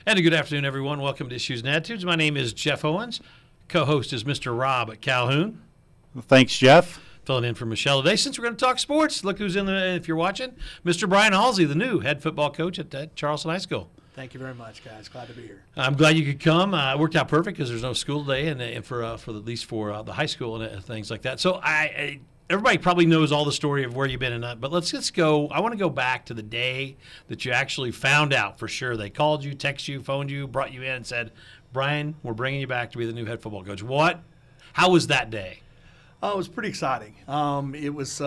And a good afternoon, everyone. Welcome to Issues and Attitudes. My name is Jeff Owens. Co-host is Mr. Rob Calhoun. Thanks, Jeff. Filling in for Michelle today. Since we're going to talk sports, look who's in the, if you're watching, Mr. Brian Halsey, the new head football coach at Charleston High School. Thank you very much, guys. Glad to be here. I'm glad you could come. It worked out perfect because there's no school today, and for at least for the high school and things like that. So everybody probably knows all the story of where you've been and that, but let's go. I want to go back to the day that you actually found out for sure. They called you, texted you, phoned you, brought you in, and said, "Brian, we're bringing you back to be the new head football coach." How was that day? It was pretty exciting. It was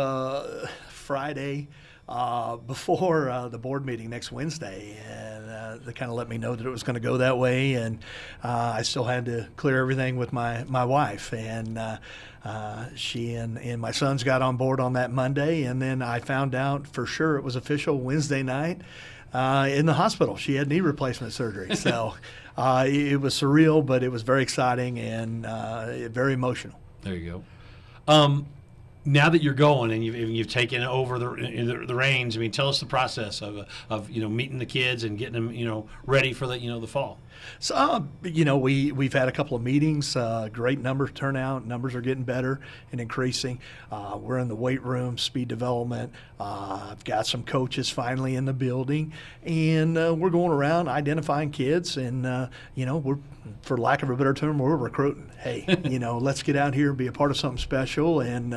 Friday before the board meeting next Wednesday, and they kind of let me know that it was going to go that way, and I still had to clear everything with my wife, and she and my sons got on board on that Monday, and then I found out for sure it was official Wednesday night in the hospital. She had knee replacement surgery, so it was surreal, but it was very exciting and very emotional. There you go. Now that you're going and you've taken over the reins, I mean, tell us the process of meeting the kids and getting them ready for the fall. So we've had a couple of meetings. Great number turnout. Numbers are getting better and increasing. We're in the weight room, speed development. I've got some coaches finally in the building, and we're going around identifying kids, and we're, for lack of a better term, we're recruiting. Hey, let's get out here and be a part of something special, and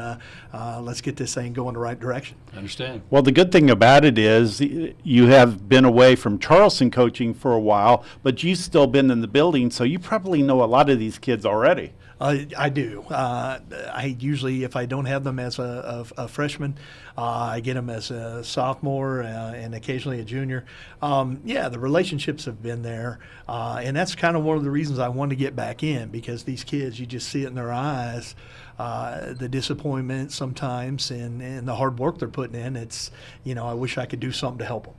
let's get this thing going the right direction. I understand. Well, the good thing about it is you have been away from Charleston coaching for a while, but you've still been in the building, so you probably know a lot of these kids already. I do. I usually, if I don't have them as a freshman, I get them as a sophomore and occasionally a junior. The relationships have been there, and that's kind of one of the reasons I wanted to get back in, because these kids, you just see it in their eyes, the disappointment sometimes and the hard work they're putting in. It's, I wish I could do something to help them.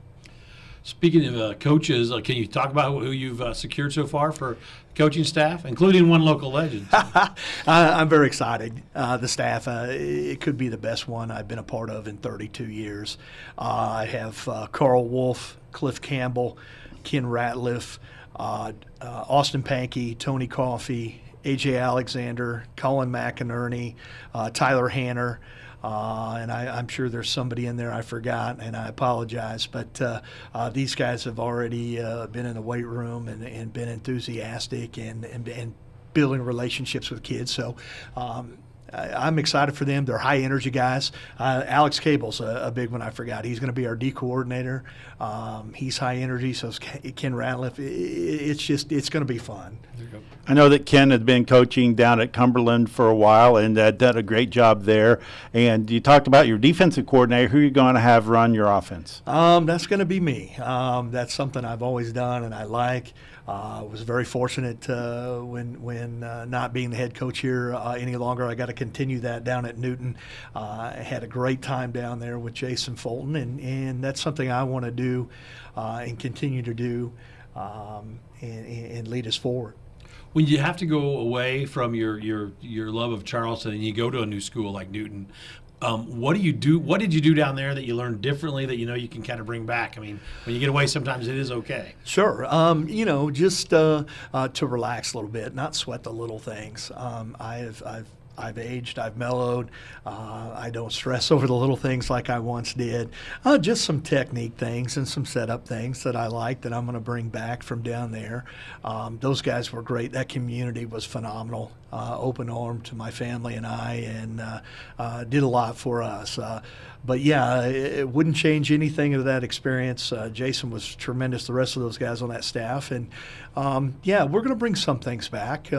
Speaking of coaches, can you talk about who you've secured so far for coaching staff, including one local legend? I'm very excited. The staff, it could be the best one I've been a part of in 32 years. I have Carl Wolf, Cliff Campbell, Ken Ratliff, Austin Pankey, Tony Coffey, A.J. Alexander, Colin McInerney, Tyler Hanner. And I'm sure there's somebody in there I forgot, and I apologize. But these guys have already been in the weight room and been enthusiastic and building relationships with kids. So I'm excited for them. They're high-energy guys. Alex Cable's a big one I forgot. He's going to be our D coordinator. He's high energy, so is Ken Ratliff. It's going to be fun. There you go. I know that Ken had been coaching down at Cumberland for a while and done a great job there. And you talked about your defensive coordinator. Who are you going to have run your offense? That's going to be me. That's something I've always done and I like. Was very fortunate when not being the head coach here any longer. I got to continue that down at Newton. I had a great time down there with Jason Fulton, and that's something I want to do and continue to do and lead us forward. When you have to go away from your love of Charleston and you go to a new school like Newton, what do you do? What did you do down there that you learned differently that you can kind of bring back? I mean, when you get away, sometimes it is okay. Sure. Just to relax a little bit, not sweat the little things. I've aged, I've mellowed. I don't stress over the little things like I once did. Just some technique things and some setup things that I like that I'm going to bring back from down there. Those guys were great. That community was phenomenal. Open armed to my family and I, and did a lot for us. But yeah, it wouldn't change anything of that experience. Jason was tremendous. The rest of those guys on that staff, and we're going to bring some things back.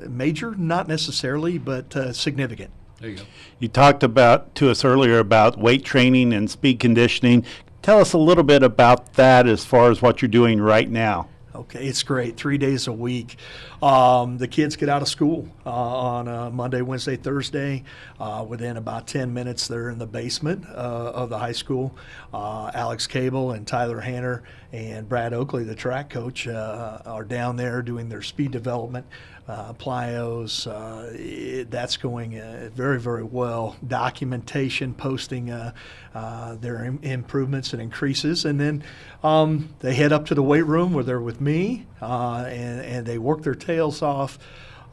Major, not necessarily, but significant. There you go. You talked to us earlier about weight training and speed conditioning. Tell us a little bit about that as far as what you're doing right now. Okay, it's great. 3 days a week. The kids get out of school on Monday, Wednesday, Thursday. Within about 10 minutes, they're in the basement of the high school. Alex Cable and Tyler Hanner and Brad Oakley, the track coach, are down there doing their speed development. plyos. That's going very, very well. Documentation, posting their improvements and increases. And then they head up to the weight room where they're with me, and they work their tails off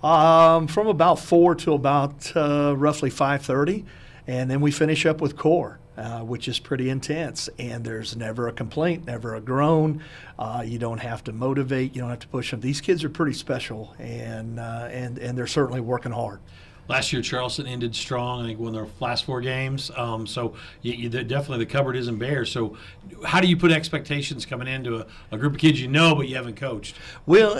from about 4 to about roughly 5:30. And then we finish up with core. Which is pretty intense, and there's never a complaint, never a groan. You don't have to motivate, you don't have to push them. These kids are pretty special, and they're certainly working hard. Last year, Charleston ended strong. I think won their last 4 games. So definitely the cupboard isn't bare. So how do you put expectations coming into a group of kids you know but you haven't coached? Well,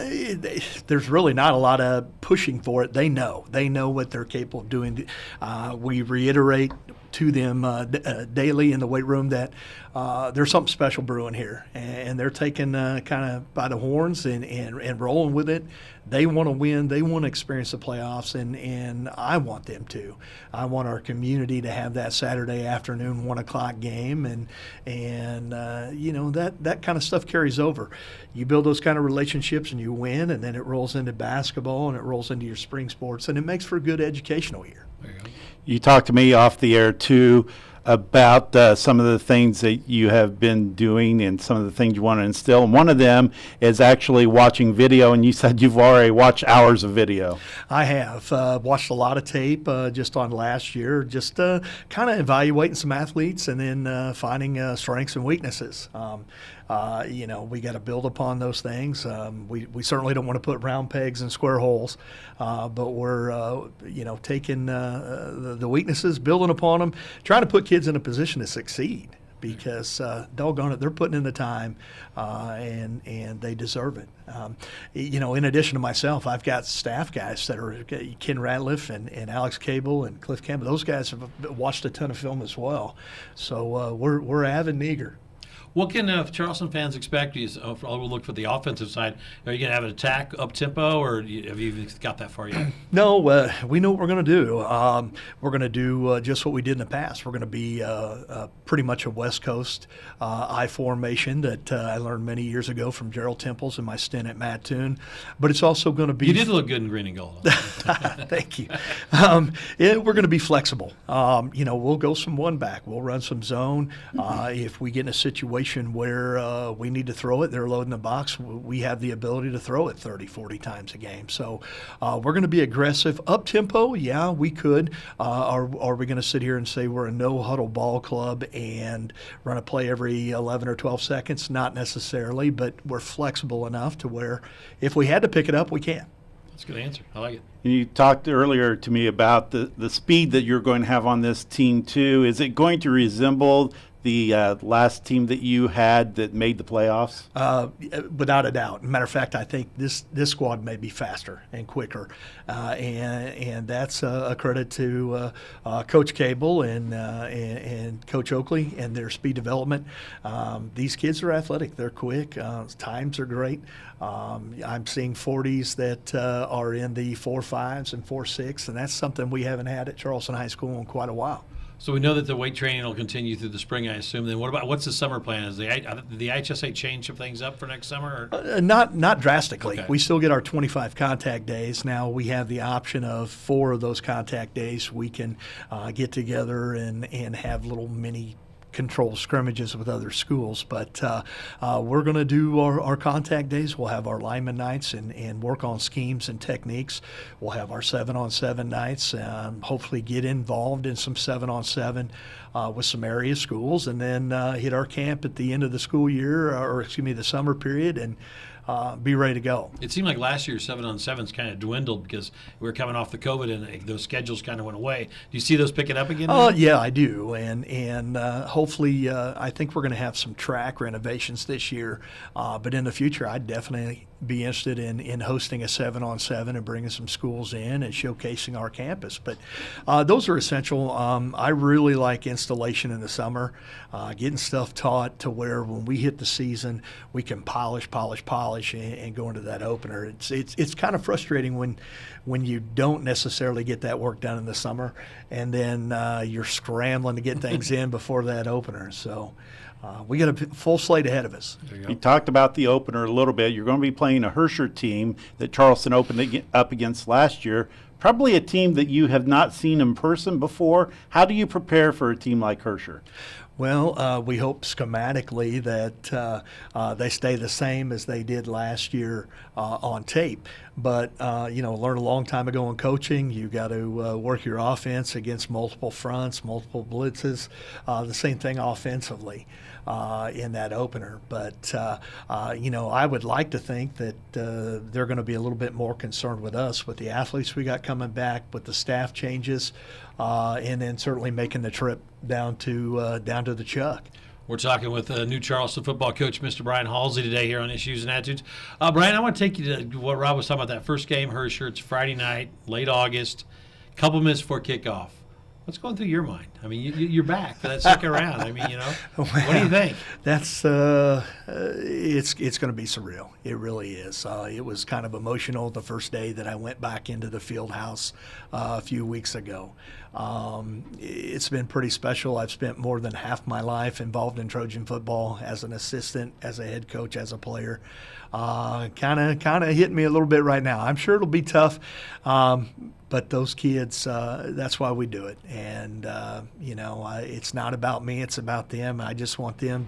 there's really not a lot of pushing for it. They know what they're capable of doing. We reiterate to them daily in the weight room that there's something special brewing here, and they're taking kind of by the horns and rolling with it. They want to win. They want to experience the playoffs, and I want them to. I want our community to have that Saturday afternoon 1 o'clock game, and that kind of stuff carries over. You build those kind of relationships and you win, and then it rolls into basketball and it rolls into your spring sports, and it makes for a good educational year. There you go. You talked to me off the air too about some of the things that you have been doing and some of the things you want to instill. And one of them is actually watching video, and you said you've already watched hours of video. I have watched a lot of tape just on last year, just kind of evaluating some athletes and then finding strengths and weaknesses. We got to build upon those things. We certainly don't want to put round pegs in square holes, but we're taking the weaknesses, building upon them, trying to put kids in a position to succeed, because doggone it, they're putting in the time, and they deserve it. In addition to myself, I've got staff guys that are Ken Ratliff and Alex Cable and Cliff Campbell. Those guys have watched a ton of film as well, so we're avid and eager. What can Charleston fans expect? I'll look for the offensive side. Are you going to have an attack up tempo, or have you even got that far yet? No, we know what we're going to do. We're going to do just what we did in the past. We're going to be pretty much a West Coast I formation that I learned many years ago from Gerald Temples in my stint at Mattoon. But it's also going to be. You did look good in green and gold. Thank you. We're going to be flexible. We'll go some one back. We'll run some zone. If we get in a situation where we need to throw it, they're loading the box, we have the ability to throw it 30, 40 times a game. So we're going to be aggressive. Up tempo, yeah, we could. Are we going to sit here and say we're a no-huddle ball club and run a play every 11 or 12 seconds? Not necessarily, but we're flexible enough to where if we had to pick it up, we can. That's a good answer. I like it. You talked earlier to me about the speed that you're going to have on this team too. Is it going to resemble the last team that you had that made the playoffs? Without a doubt. Matter of fact, I think this squad may be faster and quicker, and that's a credit to Coach Cable and Coach Oakley and their speed development. These kids are athletic. They're quick. Times are great. I'm seeing 40s that are in the 4.5s and 4.6, and that's something we haven't had at Charleston High School in quite a while. So we know that the weight training will continue through the spring, I assume. Then what's the summer plan? Is the IHSA change some things up for next summer? Or? Not drastically. Okay. We still get our 25 contact days. Now we have the option of 4 of those contact days we can get together and have little mini control scrimmages with other schools, but we're going to do our contact days. We'll have our lineman nights and work on schemes and techniques. We'll have our 7-on-7 nights, hopefully get involved in some 7-on-7 with some area schools, and then hit our camp at the end of the school year, the summer period, and be ready to go. It seemed like last year's 7-on-7s kind of dwindled because we were coming off the COVID and those schedules kind of went away. Do you see those picking up again? Yeah, I do, and hopefully I think we're going to have some track renovations this year, but in the future I'd definitely be interested in hosting a 7-on-7 and bringing some schools in and showcasing our campus. But those are essential. I really like installation in the summer, getting stuff taught to where when we hit the season, we can polish, and go into that opener. It's kind of frustrating when you don't necessarily get that work done in the summer, and then you're scrambling to get things in before that opener. So we got a full slate ahead of us. There you You go. talked about the opener a little bit. You're going to be playing a Hersher team that Charleston opened up against last year. Probably a team that you have not seen in person before. How do you prepare for a team like Hersher? Well, we hope schematically that they stay the same as they did last year on tape. But, learned a long time ago in coaching, you got to work your offense against multiple fronts, multiple blitzes, the same thing offensively in that opener. But, I would like to think that they're going to be a little bit more concerned with us, with the athletes we got coming back, with the staff changes, and then certainly making the trip down to the Chuck. We're talking with new Charleston football coach, Mr. Brian Halsey, today here on Issues and Attitudes. Brian, I want to take you to what Rob was talking about, that first game, Hersher. It's Friday night, late August, couple minutes before kickoff. What's going through your mind? I mean, you're back for that second round. I mean, what do you think? That's it's going to be surreal. It really is. It was kind of emotional the first day that I went back into the field house a few weeks ago. It's been pretty special. I've spent more than half my life involved in Trojan football as an assistant, as a head coach, as a player. Kind of hitting me a little bit right now. I'm sure it'll be tough. But those kids, that's why we do it. And, it's not about me. It's about them. I just want them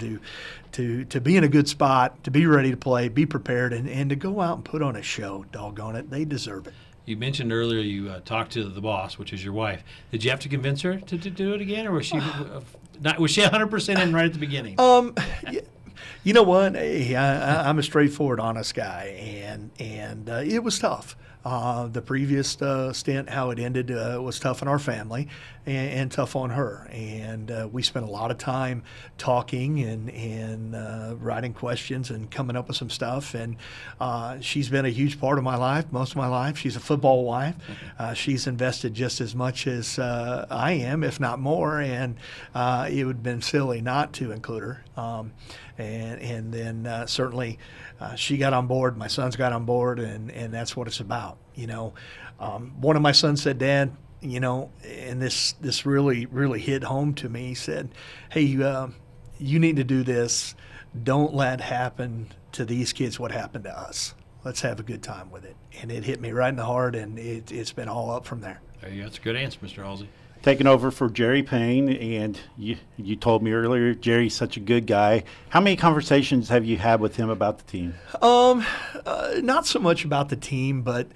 to be in a good spot, to be ready to play, be prepared, and to go out and put on a show. Doggone it. They deserve it. You mentioned earlier you talked to the boss, which is your wife. Did you have to convince her to do it again, or was she 100% in right at the beginning? You know what? Hey, I'm a straightforward, honest guy, and it was tough. The previous stint, how it ended, was tough on our family and tough on her. And we spent a lot of time talking and writing questions and coming up with some stuff. And she's been a huge part of my life, most of my life. She's a football wife. She's invested just as much as I am, if not more. And it would have been silly not to include her. And then certainly she got on board, my sons got on board, and that's what it's about. One of my sons said, Dad, and this really hit home to me. He said, hey, you need to do this. Don't let happen to these kids what happened to us. Let's have a good time with it. And it hit me right in the heart, and it's been all up from there. There you go. That's a good answer, Mr. Halsey. Taking over for Jerry Payne, and you told me earlier Jerry's such a good guy. How many conversations have you had with him about the team? Not so much about the team, but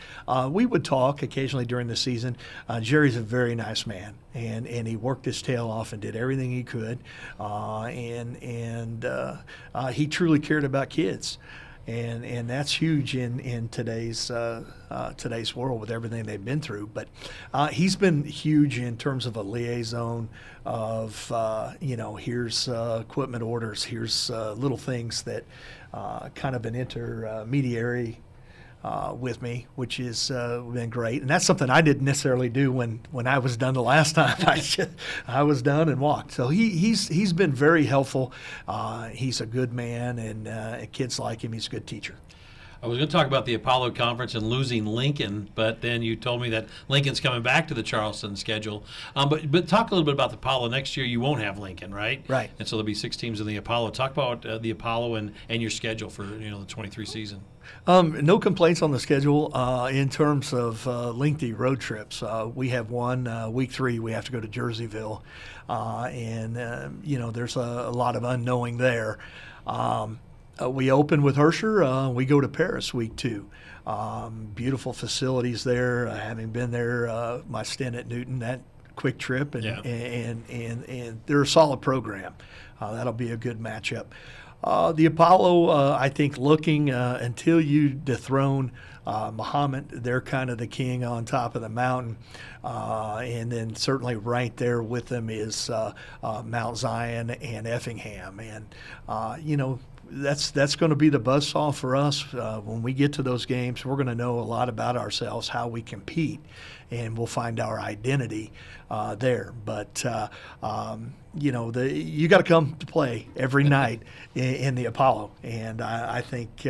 we would talk occasionally during the season. Jerry's a very nice man, and he worked his tail off and did everything he could, and he truly cared about kids. And that's huge in today's world with everything they've been through. But he's been huge in terms of a liaison of, here's equipment orders, here's little things that kind of an intermediary with me, which has been great. And that's something I didn't necessarily do when I was done the last time. I was done and walked. So he's been very helpful. He's a good man, and kids like him. He's a good teacher. I was going to talk about the Apollo Conference and losing Lincoln, but then you told me that Lincoln's coming back to the Charleston schedule. But talk a little bit about the Apollo. Next year you won't have Lincoln, right? Right. And so there'll be 6 teams in the Apollo. Talk about the Apollo and your schedule for the 23 season. No complaints on the schedule in terms of lengthy road trips. We have one, week 3, we have to go to Jerseyville, and there's a lot of unknowing there. We open with Hersher. We go to Paris week 2. Beautiful facilities there. Having been there, my stint at Newton, that quick trip, and they're a solid program. That'll be a good matchup. The Apollo, I think, looking until you dethrone Muhammad, they're kind of the king on top of the mountain. And then certainly right there with them is Mount Zion and Effingham. And, that's going to be the buzzsaw for us. When we get to those games, we're going to know a lot about ourselves, how we compete. and we'll find our identity there. But you got to come to play every night in the Apollo, and I think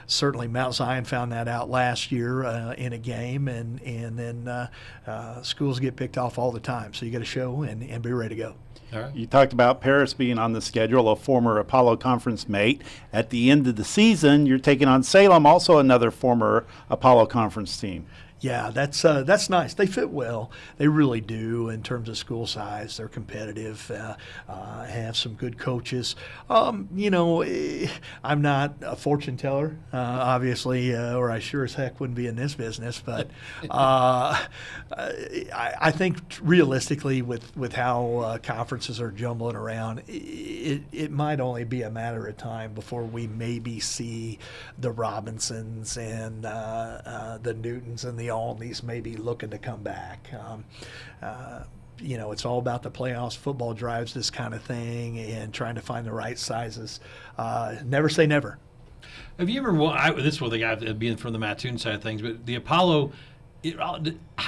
certainly Mount Zion found that out last year in a game, and then schools get picked off all the time, so you got to show and be ready to go. All right. You talked about Paris being on the schedule, a former Apollo Conference mate. At the end of the season, you're taking on Salem, also another former Apollo Conference team. Yeah, that's nice. They fit well. They really do in terms of school size. They're competitive, have some good coaches. I'm not a fortune teller, obviously, or I sure as heck wouldn't be in this business. But I think realistically, with how conferences are jumbling around, it might only be a matter of time before we maybe see the Robinsons and the Newtons and the Alneys maybe looking to come back. It's all about the playoffs. Football drives this kind of thing, and trying to find the right sizes. Never say never. Have you ever? This is one thing I've being from the Mattoon side of things, but the Apollo. How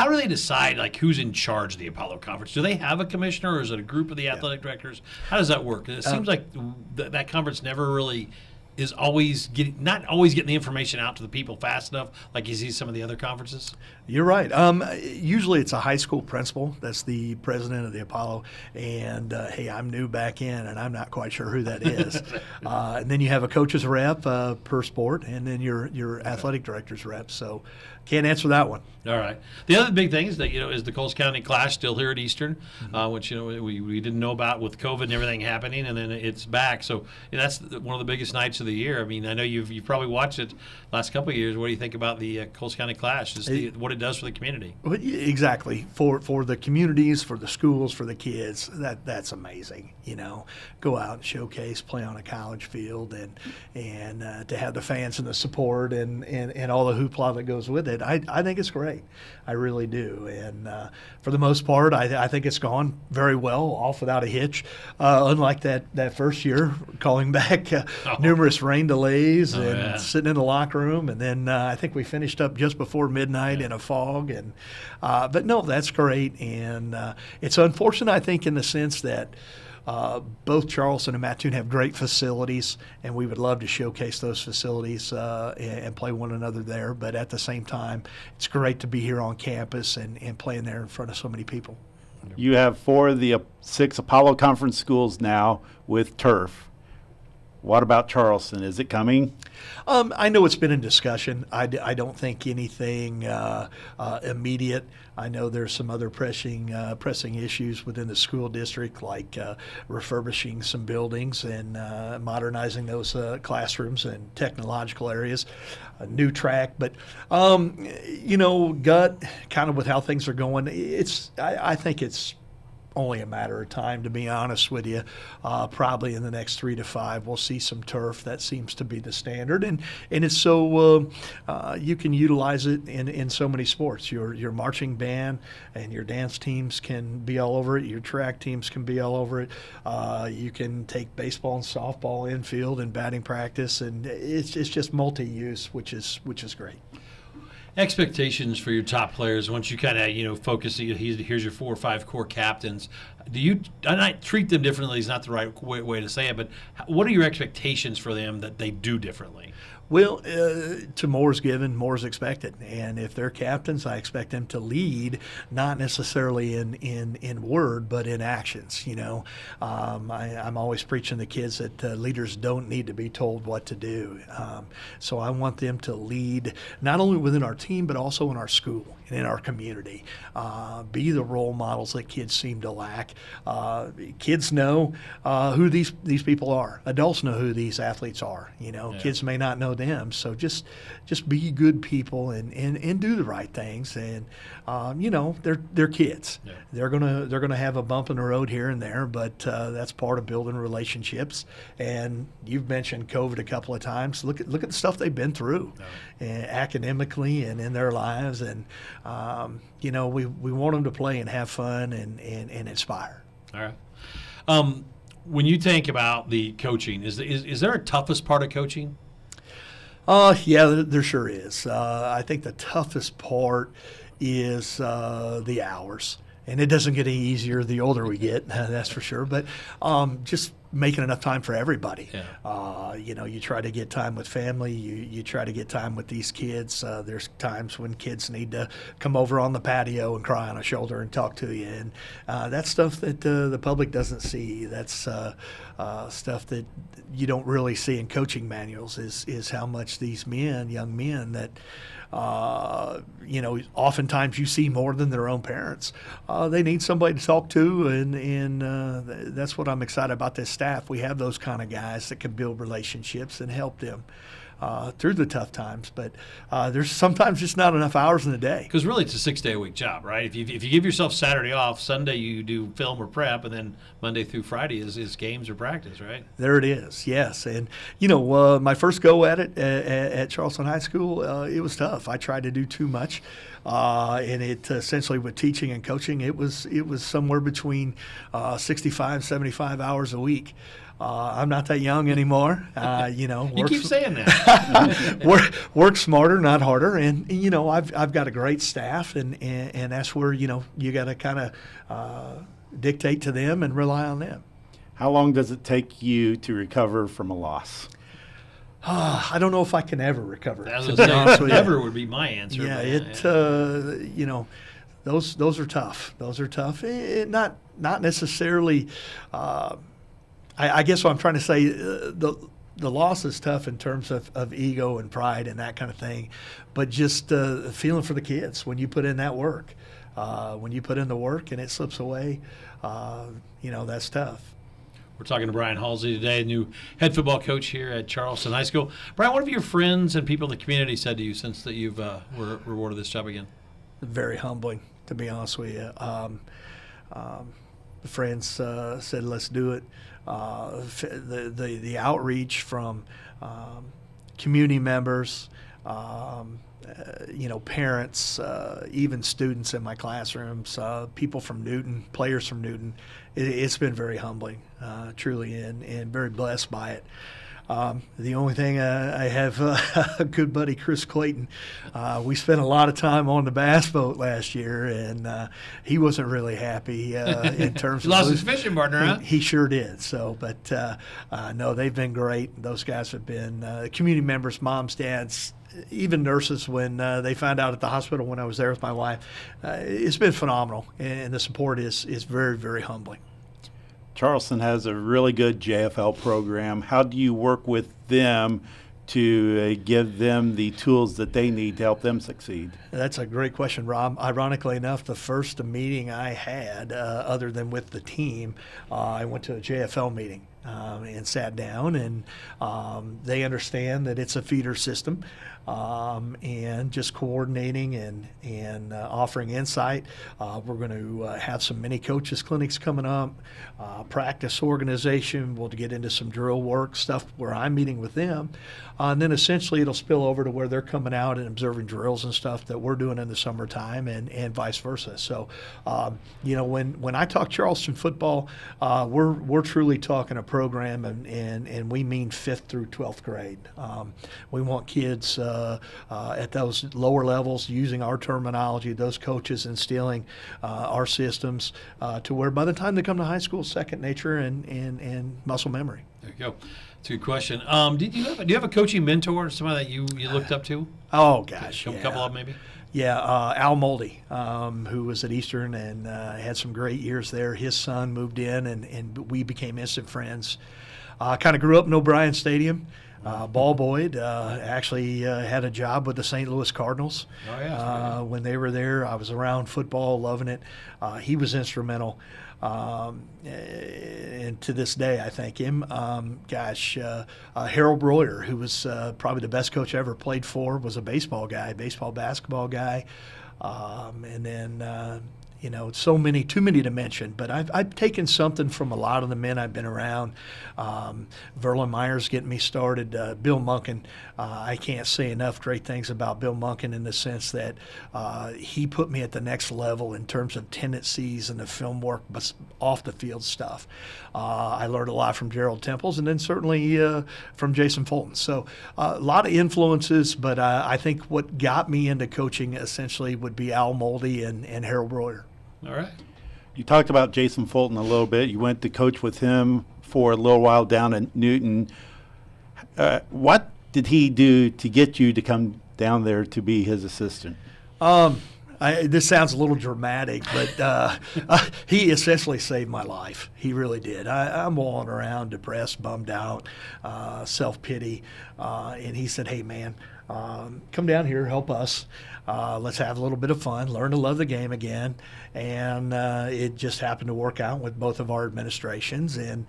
do they decide who's in charge of the Apollo Conference? Do they have a commissioner, or is it a group of the athletic directors? How does that work? It seems like that conference never really is not always getting the information out to the people fast enough, like you see some of the other conferences. You're right. Usually it's a high school principal that's the president of the Apollo, and hey, I'm new back in, and I'm not quite sure who that is. And then you have a coach's rep per sport, and then your athletic director's rep. So can't answer that one. All right. The other big thing is that is the Coles County Clash still here at Eastern, which we didn't know about with COVID and everything happening, and then it's back. So that's one of the biggest nights of the year. I mean, I know you've probably watched it last couple of years. What do you think about the Coles County Clash? Just what it does for the community. Well, exactly, for the communities, for the schools, for the kids. That's amazing. Go out and showcase, play on a college field, and to have the fans and the support and all the hoopla that goes with it. I think it's great. I really do. And for the most part, I think it's gone very well, off without a hitch. Unlike that first year, calling back numerous rain delays sitting in the locker room, and then I think we finished up just before midnight in a fog. And but no, that's great. And it's unfortunate, I think, in the sense that both Charleston and Mattoon have great facilities, and we would love to showcase those facilities and play one another there. But at the same time, it's great to be here on campus and playing there in front of so many people. You have 4 of the 6 Apollo Conference schools now with turf. What about Charleston? Is it coming? I know it's been in discussion. I don't think anything immediate. I know there's some other pressing issues within the school district, like refurbishing some buildings and modernizing those classrooms and technological areas, a new track. But gut kind of with how things are going, I think it's only a matter of time, to be honest with you. Probably in the next 3 to 5, we'll see some turf. That seems to be the standard, and it's so you can utilize it in so many sports. Your marching band and your dance teams can be all over it. Your track teams can be all over it. You can take baseball and softball infield and batting practice, and it's just multi-use, which is great. Expectations for your top players once you kind of focus. Here's your 4 or 5 core captains. Do you not treat them differently? Is not the right way to say it, but what are your expectations for them that they do differently? Well, to more's given, more's expected. And if they're captains, I expect them to lead, not necessarily in word, but in actions. I'm always preaching to kids that leaders don't need to be told what to do. So I want them to lead not only within our team, but also in our school and in our community. Be the role models that kids seem to lack. Kids know who these people are. Adults know who these athletes are. Kids may not know them. So just be good people and do the right things. And they're kids. Yeah. They're gonna have a bump in the road here and there, but that's part of building relationships. And you've mentioned COVID a couple of times. Look at the stuff they've been through, academically and in their lives. And we want them to play and have fun and inspire. All right. When you think about the coaching, is there a toughest part of coaching? Yeah, there sure is. I think the toughest part is the hours. And it doesn't get any easier the older we get, that's for sure. But just making enough time for everybody. Yeah. You try to get time with family. You try to get time with these kids. There's times when kids need to come over on the patio and cry on a shoulder and talk to you. And that's stuff that the public doesn't see. That's stuff that you don't really see in coaching manuals is how much these young men that oftentimes you see more than their own parents. They need somebody to talk to, and that's what I'm excited about this staff. We have those kind of guys that can build relationships and help them through the tough times. But there's sometimes just not enough hours in the day. Because really, it's a 6-day-a-week job, right? If you give yourself Saturday off, Sunday you do film or prep, and then Monday through Friday is games or practice, right? There it is, yes. And my first go at it at Charleston High School, it was tough. I tried to do too much, and it essentially with teaching and coaching, it was somewhere between 65, 75 hours a week. I'm not that young anymore. You keep saying that. Work smarter, not harder. And I've got a great staff, and that's where you got to kind of dictate to them and rely on them. How long does it take you to recover from a loss? I don't know if I can ever recover. Never would be my answer. Yeah, those are tough. Those are tough. Not necessarily. I guess what I'm trying to say, the loss is tough in terms of ego and pride and that kind of thing, but just feeling for the kids when you put in that work. When you put in the work and it slips away, that's tough. We're talking to Brian Halsey today, new head football coach here at Charleston High School. Brian, what have your friends and people in the community said to you since that you've were rewarded this job again? Very humbling, to be honest with you. The friends said, "Let's do it." The outreach from community members, parents, even students in my classrooms, people from Newton, players from Newton. It's been very humbling, truly, and very blessed by it. The only thing I have a good buddy, Chris Clayton. We spent a lot of time on the bass boat last year, and he wasn't really happy in terms he of lost his fishing partner, huh? He sure did. So, but no, they've been great. Those guys have been community members, moms, dads, even nurses. When they found out at the hospital when I was there with my wife, it's been phenomenal, and the support is very, very humbling. Charleston has a really good JFL program. How do you work with them to give them the tools that they need to help them succeed? That's a great question, Rob. Ironically enough, the first meeting I had, other than with the team, I went to a JFL meeting and sat down, and they understand that it's a feeder system, and just coordinating and offering insight. We're going to have some mini coaches clinics coming up, practice organization. We'll get into some drill work stuff where I'm meeting with them. And then essentially it'll spill over to where they're coming out and observing drills and stuff that we're doing in the summertime, and vice versa. So, when I talk Charleston football, we're truly talking a program, and we mean 5th through 12th grade. We want kids at those lower levels using our terminology, those coaches instilling our systems to where by the time they come to high school, second nature and muscle memory. There you go. That's a good question. Do you have a coaching mentor, somebody that you looked up to? Oh, gosh, A couple of them, maybe? Yeah, Al Moldy, who was at Eastern and had some great years there. His son moved in, and we became instant friends. Kind of grew up in O'Brien Stadium. Ball Boyd actually had a job with the St. Louis Cardinals. Oh, yeah. When they were there. I was around football, loving it. He was instrumental. And to this day, I thank him. Harold Breuer, who was probably the best coach I ever played for, was a baseball guy, basketball guy. And then, too many to mention. But I've taken something from a lot of the men I've been around. Verlin Myers getting me started. Bill Munkin, I can't say enough great things about Bill Munkin in the sense that he put me at the next level in terms of tendencies and the film work, but off the field stuff. I learned a lot from Gerald Temples, and then certainly from Jason Fulton. So a lot of influences, but I think what got me into coaching essentially would be Al Moldy and Harold Breuer. All right. You talked about Jason Fulton a little bit. You went to coach with him for a little while down at Newton. What did he do to get you to come down there to be his assistant? This sounds a little dramatic, but he essentially saved my life. He really did. I'm walking around depressed, bummed out, self-pity, and he said, "Hey, man, come down here, help us. Let's have a little bit of fun, learn to love the game again." And it just happened to work out with both of our administrations, and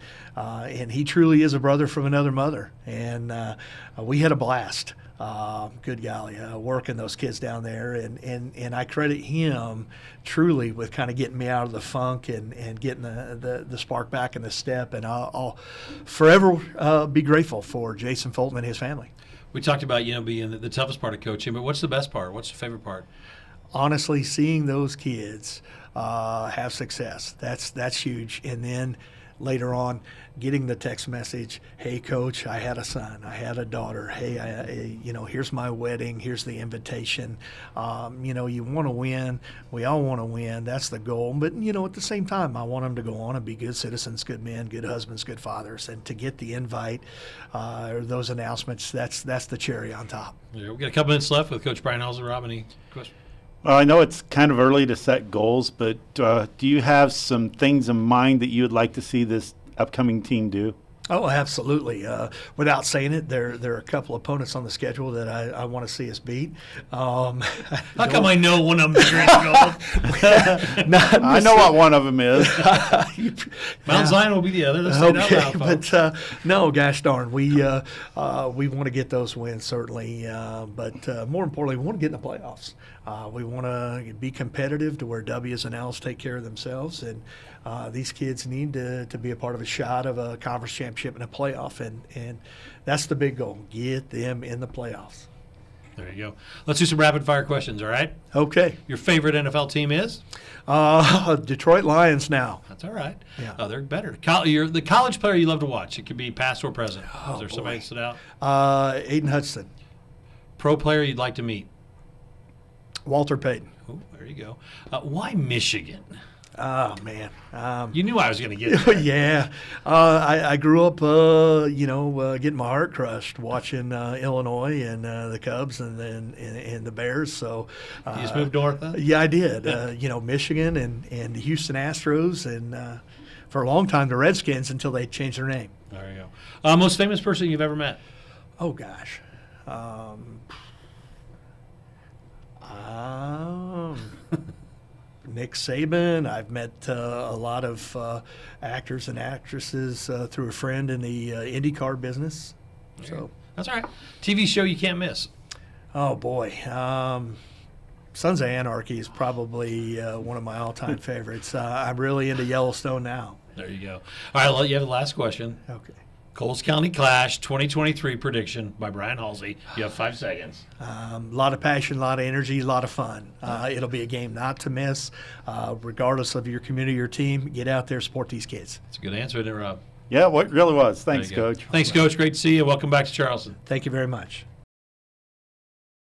he truly is a brother from another mother, and we had a blast. Good golly, working those kids down there, and I credit him truly with kind of getting me out of the funk and getting the spark back in the step, and I'll forever be grateful for Jason Fulton and his family. We talked about being the toughest part of coaching, but what's the best part? What's your favorite part? Honestly, seeing those kids have success, that's huge. And then later on, getting the text message, "Hey, Coach, I had a son, I had a daughter. Hey, here's my wedding, here's the invitation." You want to win. We all want to win. That's the goal. But at the same time, I want them to go on and be good citizens, good men, good husbands, good fathers. And to get the invite or those announcements, that's the cherry on top. Yeah, we've got a couple minutes left with Coach Brian Halsey. Rob, any questions? Well, I know it's kind of early to set goals, but do you have some things in mind that you would like to see this upcoming team do? Oh, absolutely. Without saying it, there are a couple opponents on the schedule that I want to see us beat. How come I know one of them is ready to go? I know what one of them is. Mount Zion will be the other. Let's say that Okay, loud, folks. but no, gosh darn, we want to get those wins certainly, but more importantly, we want to get in the playoffs. We want to be competitive to where W's and L's take care of themselves, and these kids need to be a part of a shot of a conference championship and a playoff, and that's the big goal, get them in the playoffs. There you go. Let's do some rapid fire questions, all right? Okay. Your favorite NFL team is? Detroit Lions now. That's all right. Yeah. They're better. You're the college player you love to watch. It could be past or present. Is there somebody that stood out? Aiden Hudson. Pro player you'd like to meet? Walter Payton. Oh, there you go. Why Michigan? Oh, man. You knew I was going to get there. Yeah. I grew up, getting my heart crushed watching Illinois and the Cubs and the Bears. So You just moved north, huh? Yeah, I did. Michigan and the Houston Astros, and for a long time the Redskins until they changed their name. There you go. Most famous person you've ever met? Oh, gosh. Nick Saban. I've met a lot of actors and actresses through a friend in the IndyCar business. So That's all right. TV show you can't miss? Oh, boy. Sons of Anarchy is probably one of my all-time favorites. I'm really into Yellowstone now. There you go. All right, I'll let you have the last question. Okay. Coles County Clash 2023 prediction by Brian Halsey. You have 5 seconds. A lot of passion, a lot of energy, a lot of fun. It'll be a game not to miss. Regardless of your community or team, get out there, support these kids. That's a good answer, isn't it, Rob? Yeah, what really was. Thanks, There you go. Coach. Thanks, Coach. Great to see you. Welcome back to Charleston. Thank you very much.